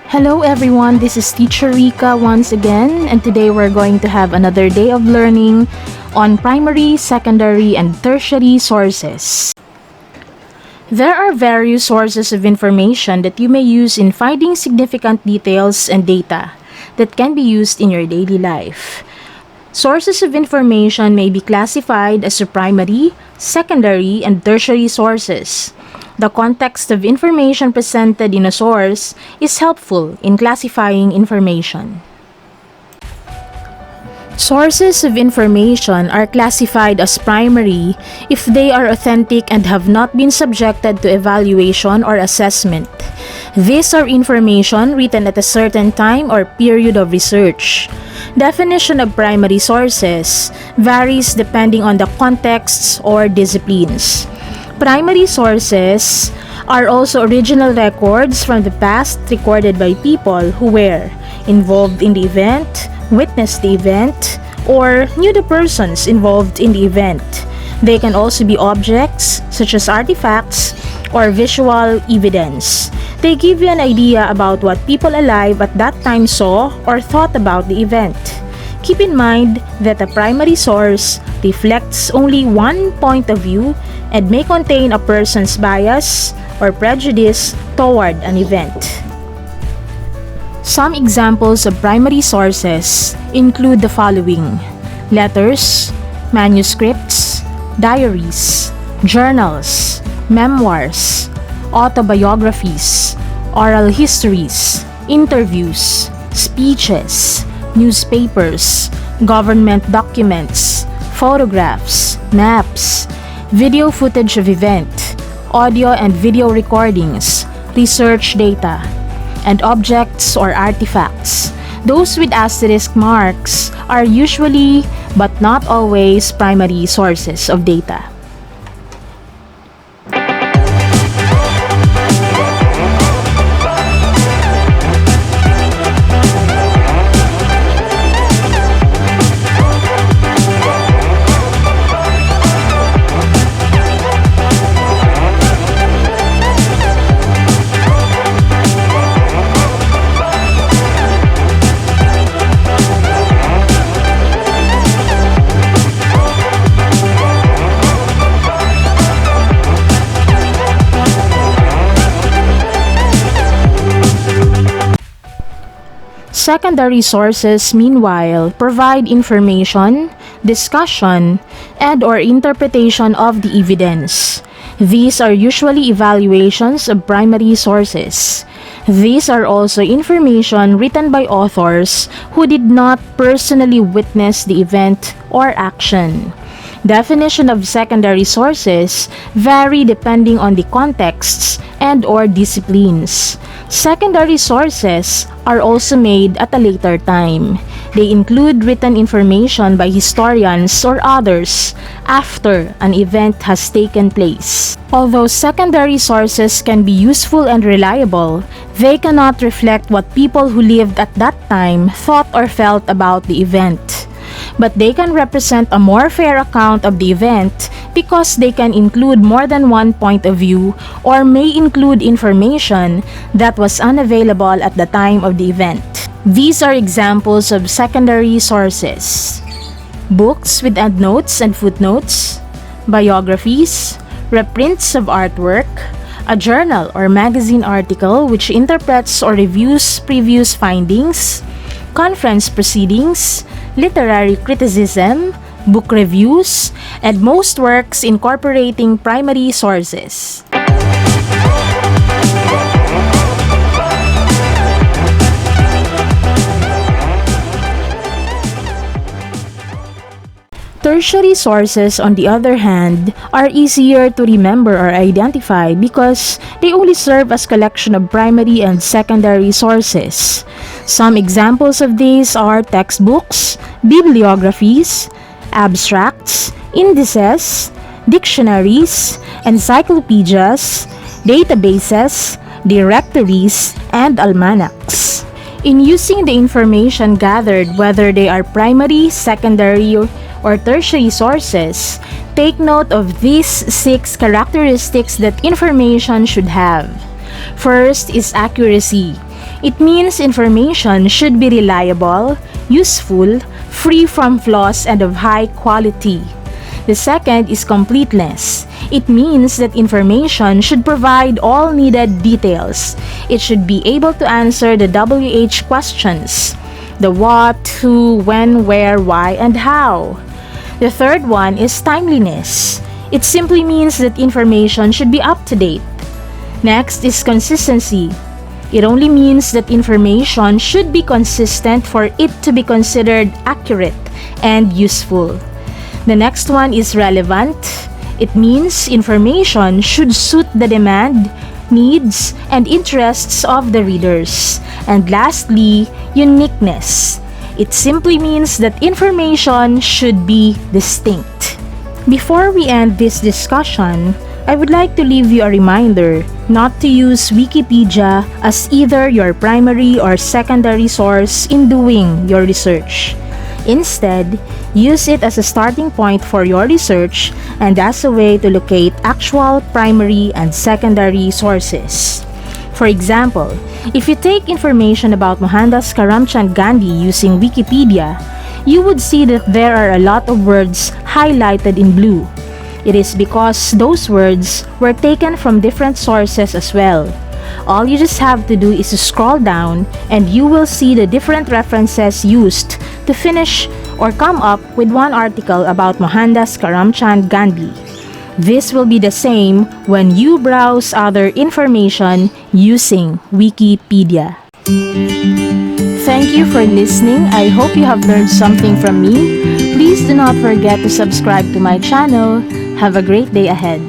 Hello everyone, this is Teacher Rika once again, and today we're going to have another day of learning on primary, secondary, and tertiary sources. There are various sources of information that you may use in finding significant details and data that can be used in your daily life. Sources of information may be classified as primary, secondary, and tertiary sources. The context of information presented in a source is helpful in classifying information. Sources of information are classified as primary if they are authentic and have not been subjected to evaluation or assessment. These are information written at a certain time or period of research. Definition of primary sources varies depending on the contexts or disciplines. Primary sources are also original records from the past recorded by people who were involved in the event, witnessed the event, or knew the persons involved in the event. They can also be objects such as artifacts or visual evidence. They give you an idea about what people alive at that time saw or thought about the event. Keep in mind that a primary source reflects only one point of view and may contain a person's bias or prejudice toward an event. Some examples of primary sources include the following: letters, manuscripts, diaries, journals, memoirs, autobiographies, oral histories, interviews, speeches, newspapers, government documents, photographs, maps, video footage of event, audio and video recordings, research data, and objects or artifacts. Those with asterisk marks are usually, but not always, primary sources of data. Secondary sources, meanwhile, provide information, discussion, and/or interpretation of the evidence. These are usually evaluations of primary sources. These are also information written by authors who did not personally witness the event or action. Definition of secondary sources vary depending on the contexts and/or disciplines. Secondary sources are also made at a later time. They include written information by historians or others after an event has taken place. Although secondary sources can be useful and reliable, they cannot reflect what people who lived at that time thought or felt about the event. But they can represent a more fair account of the event because they can include more than one point of view or may include information that was unavailable at the time of the event. These are examples of secondary sources: books with endnotes and footnotes, biographies, reprints of artwork, a journal or magazine article which interprets or reviews previous findings, conference proceedings, literary criticism, book reviews, and most works incorporating primary sources. Tertiary sources, on the other hand, are easier to remember or identify because they only serve as collection of primary and secondary sources. Some examples of these are textbooks, bibliographies, abstracts, indices, dictionaries, encyclopedias, databases, directories, and almanacs. In using the information gathered, whether they are primary, secondary, or tertiary sources, take note of these 6 characteristics that information should have. First is accuracy. It means information should be reliable, useful, free from flaws, and of high quality. The second is completeness. It means that information should provide all needed details. It should be able to answer the WH questions: the what, who, when, where, why, and how. The third one is timeliness. It simply means that information should be up to date. Next is consistency. It only means that information should be consistent for it to be considered accurate and useful. The next one is relevant. It means information should suit the demand, needs, and interests of the readers. And lastly, uniqueness. It simply means that information should be distinct. Before we end this discussion, I would like to leave you a reminder not to use Wikipedia as either your primary or secondary source in doing your research. Instead, use it as a starting point for your research and as a way to locate actual primary and secondary sources. For example, if you take information about Mohandas Karamchand Gandhi using Wikipedia, you would see that there are a lot of words highlighted in blue. It is because those words were taken from different sources as well. All you just have to do is to scroll down and you will see the different references used to finish or come up with one article about Mohandas Karamchand Gandhi. This will be the same when you browse other information using Wikipedia. Thank you for listening. I hope you have learned something from me. Please do not forget to subscribe to my channel. Have a great day ahead.